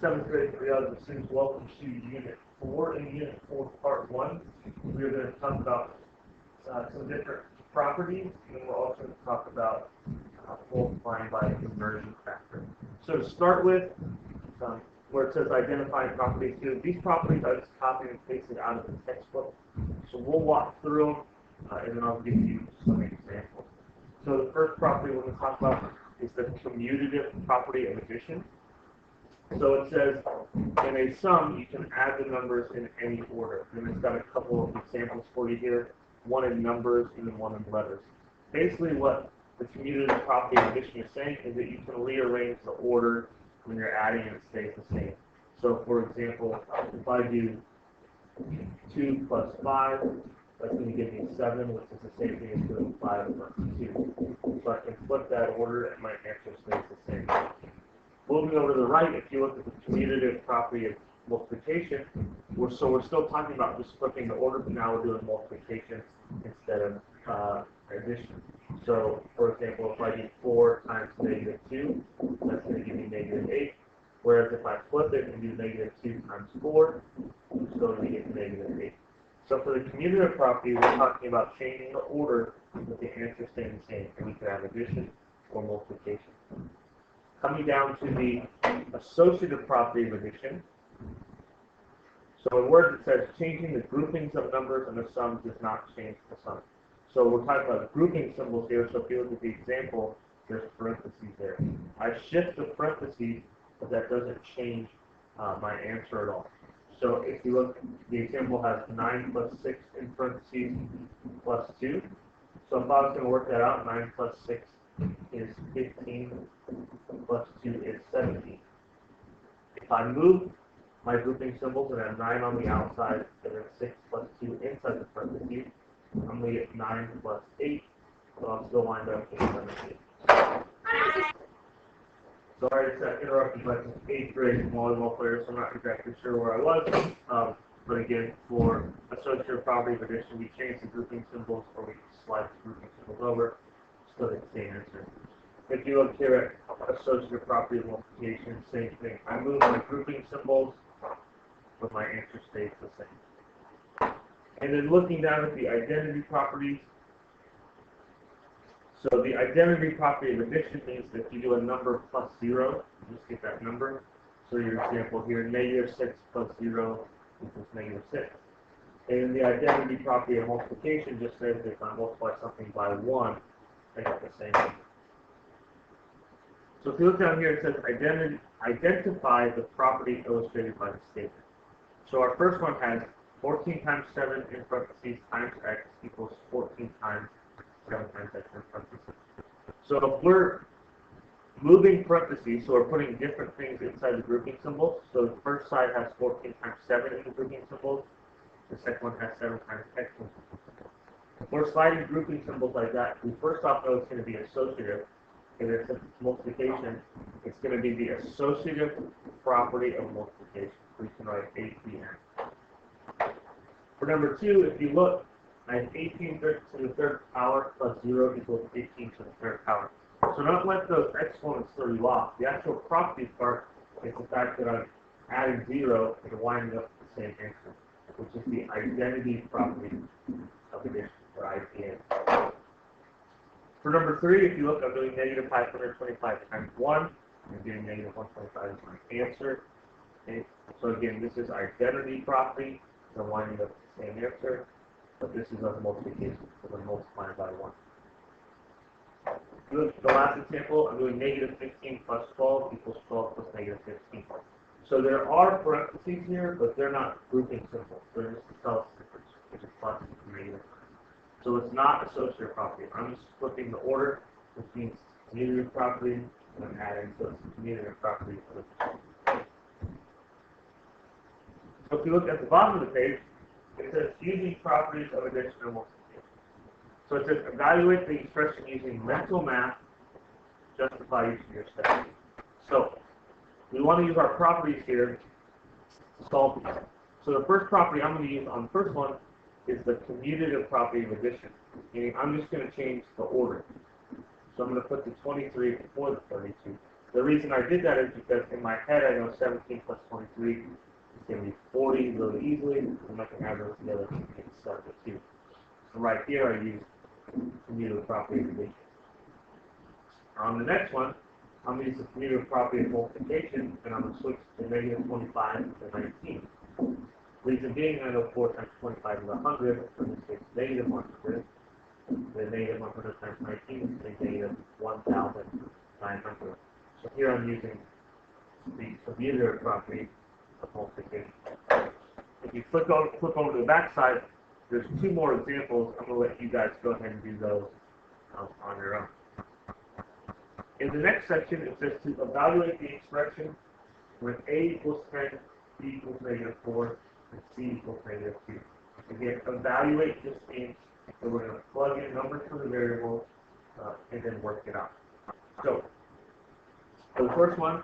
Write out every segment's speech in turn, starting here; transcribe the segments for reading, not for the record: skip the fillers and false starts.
7th grade periodic students, welcome to Unit 4. In Unit 4, Part 1, we're going to talk about some different properties, and we're also going to talk about multiplying by conversion factor. So to start with, where it says identify properties here, these properties I just copied and pasted out of the textbook. So we'll walk through them, and then I'll give you some examples. So the first property we're going to talk about is the commutative property of addition. So it says, in a sum, you can add the numbers in any order. And it's got a couple of examples for you here, one in numbers and then one in letters. Basically what the commutative property of addition is saying is that you can rearrange the order when you're adding and it stays the same. So for example, if I do 2 plus 5, that's going to give me 7, which is the same thing as doing 5 plus 2. So I can flip that order and my answer stays the same. Moving over to the right, if you look at the commutative property of multiplication, we're still talking about just flipping the order, but now we're doing multiplication instead of addition. So, for example, if I do 4 times negative 2, that's going to give me negative 8. Whereas if I flip it and do negative 2 times 4, I'm still going to get negative 8. So for the commutative property, we're talking about changing the order, but the answer staying the same. And we could have addition or multiplication. Coming down to the associative property of addition. So in words it says changing the groupings of numbers and the sum does not change the sum. So we're talking about grouping symbols here. So if you look at the example, there's parentheses there. I shift the parentheses, but that doesn't change my answer at all. So if you look, the example has 9 plus 6 in parentheses plus 2. So if I was going to work that out, 9 plus 6 is 15 plus 2 is 17. If I move my grouping symbols and have 9 on the outside and then 6 plus 2 inside the parentheses, I'm going to get 9 plus 8, so I'll still wind up with 17. Sorry to interrupt you, but I'm an 8th grade volleyball player, so I'm not exactly sure where I was. But again, for associative property of addition, we change the grouping symbols or we slide the grouping symbols over. Still get the same answer. If you look here at associative property of multiplication, same thing. I move my grouping symbols, but my answer stays the same. And then looking down at the identity properties, so the identity property of addition means that if you do a number plus 0, you just get that number. So your example here, negative 6 plus 0 equals negative 6. And the identity property of multiplication just says that if I multiply something by 1, I get the same thing. So if you look down here, it says identify the property illustrated by the statement. So our first one has 14 times 7 in parentheses times x equals 14 times 7 times x in parentheses. So if we're moving parentheses, so we're putting different things inside the grouping symbols. So the first side has 14 times 7 in the grouping symbols. The second one has 7 times x in the grouping symbols. If we're sliding grouping symbols like that, we first off know it's going to be associative. And then since it's multiplication, it's going to be the associative property of multiplication. We can write APN. For number 2, if you look, I have 18 to the third power plus 0 equals 18 to the third power. So don't let those exponents throw you off. The actual property part is the fact that I'm adding 0 and winding up with the same answer, which is the identity property of addition, or IPN. For number 3, if you look, I'm doing negative 525 times 1. I'm doing negative 125 as my answer. Okay. So again, this is identity property. So I'm winding up with the same answer. But this is a multiplication, so we're multiplying by 1. The last example, I'm doing negative 15 plus 12 equals 12 plus negative 15. So there are parentheses here, but they're not grouping symbols. They're just to tell us the difference, which is plus and negative. So it's not associative property. I'm just flipping the order, which means commutative property, and I'm adding, so it's commutative property. So if you look at the bottom of the page, it says using properties of addition and multiplication. So it says evaluate the expression using mental math, justify each of your steps. So we want to use our properties here to solve these. So the first property I'm going to use on the first one is the commutative property of addition, meaning I'm just going to change the order. So I'm going to put the 23 before the 32. The reason I did that is because in my head I know 17 plus 23 is going to be 40 really easily, and I can add those together and start with 2. So right here I use commutative property of division. On the next one, I'm going to use the commutative property of multiplication, and I'm going to switch to negative 25 to 19. Reason being, I know 4 times 25 is 100, so in this case negative 100. The negative 100 times 19 is negative 1,900. So here I'm using the commutative property of multiplication. If you flip over to the back side, there's 2 more examples. I'm going to let you guys go ahead and do those on your own. In the next section, it says to evaluate the expression when A equals 10, B equals negative 4, and C equals negative 2. Again, evaluate just means that we're going to plug in numbers for the variables and then work it out. So, for the first one,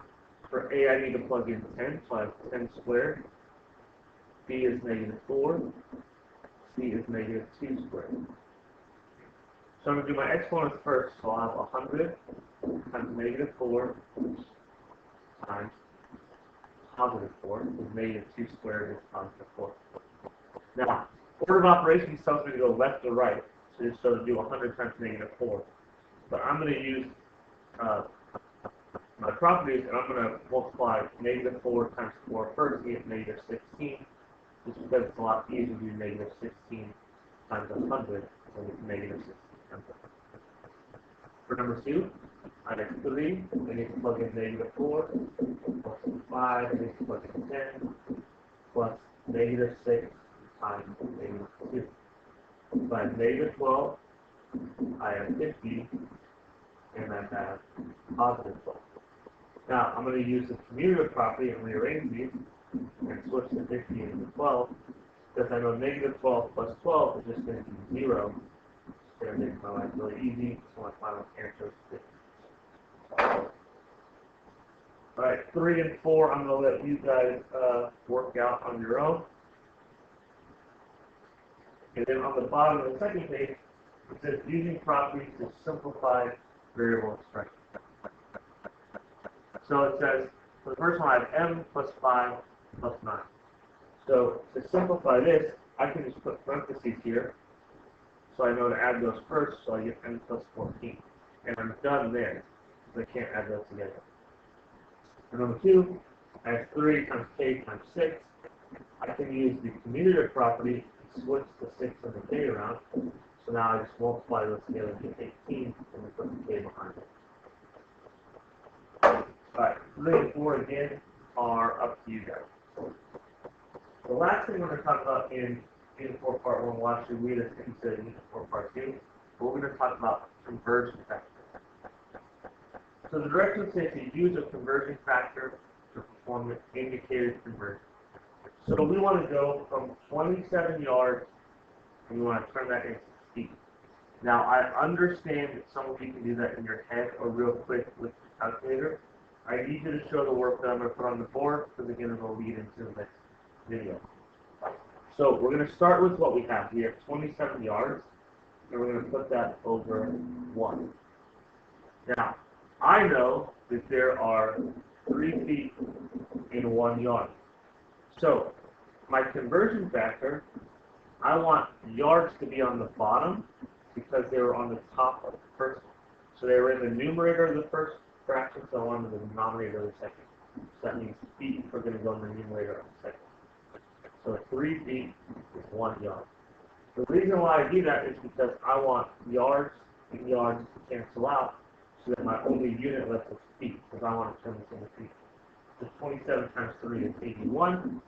for A, I need to plug in 10, so I have 10 squared. B is negative 4. C is negative 2 squared. So I'm going to do my exponents first, so I'll have 100 times negative 4 times positive 4, because negative 2 squared is positive 4. Now, order of operations tells me to go left or right, so to do 100 times negative 4. But I'm going to use my properties, and I'm going to multiply negative 4 times 4 first, to get negative 16, just because it's a lot easier to do negative 16 times 100 than negative 16 times 100. For number 2, I have 3, I need to plug in negative 4, plus 5, I need to plug in 10, plus negative 6 times negative 2. So I have negative 12, I have 50, and I have positive 12. Now, I'm going to use the commutative property and rearrange these and switch the 50 into 12, because I know negative 12 plus 12 is just going to be 0. It's going to make my life really easy, so my final answer is 50. Alright, 3 and 4, I'm going to let you guys work out on your own. And then on the bottom of the second page, it says using properties to simplify variable expressions. So it says, for the first one, I have m plus 5 plus 9. So to simplify this, I can just put parentheses here, so I know to add those first, so I get m plus 14. And I'm done there, because I can't add those together. For number 2, I have 3 times k times 6. I can use the commutative property to switch the 6 and the k around. So now I just multiply those together to 18, and then put the k behind it. Alright, 3 and 4 again are up to you guys. The last thing we're going to talk about in Unit 4 Part 1 will actually lead us into Unit 4 Part 2. But we're going to talk about conversion factors. So the directions say to use a conversion factor to perform an indicated conversion. So we want to go from 27 yards, and we want to turn that into feet. Now, I understand that some of you can do that in your head or real quick with the calculator. I need you to show the work that I'm going to put on the board, because again, it will lead into the next video. So we're going to start with what we have. We have 27 yards, and we're going to put that over 1. Now, I know that there are 3 feet in 1 yard. So, my conversion factor, I want yards to be on the bottom because they were on the top of the first one. So they were in the numerator of the first fraction, so I wanted the denominator of the second. So that means feet are going to go in the numerator of the second. So 3 feet is 1 yard. The reason why I do that is because I want yards and yards to cancel out, so that my only unit left is feet, because I want to turn this into feet. So 27 times 3 is 81.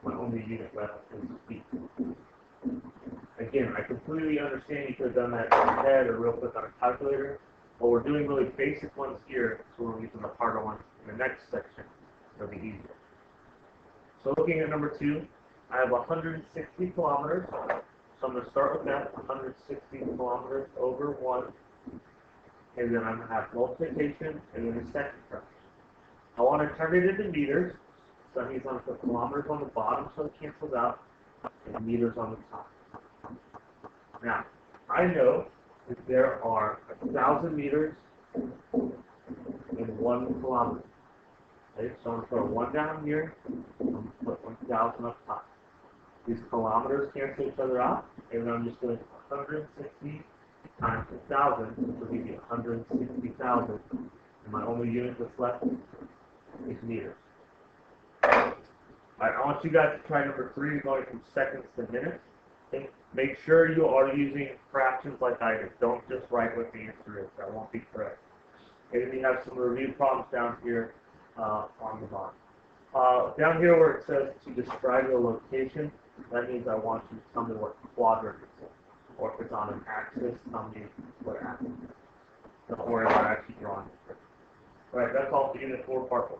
My only unit left is feet. Again, I completely understand you could have done that in your head or real quick on a calculator, but we're doing really basic ones here, so we're using the harder ones in the next section. It'll be easier. So looking at number 2, I have 160 kilometers. So I'm going to start with that, 160 kilometers over 1. And then I'm going to have multiplication and then a second fraction. I want to turn it into meters. So that means I'm going to put kilometers on the bottom so it cancels out, and meters on the top. Now, I know that there are 1,000 meters in 1 kilometer. Okay, so I'm going to put a 1 down here, I'm going to put 1,000 up top. These kilometers cancel each other out, and then I'm just doing 160 times 1,000, which will give you 160,000. And my only unit that's left is meters. Alright, I want you guys to try number 3, going from seconds to minutes. Okay? Make sure you are using fractions like I did. Don't just write what the answer is. That won't be correct. Okay, then you have some review problems down here on the bottom. Down here where it says to describe the location, that means I want you to tell me what quadrant it's in. Or if it's on an axis, tell me what axis. Don't worry about actually drawing it. Alright, that's all for Unit 4, Part 1.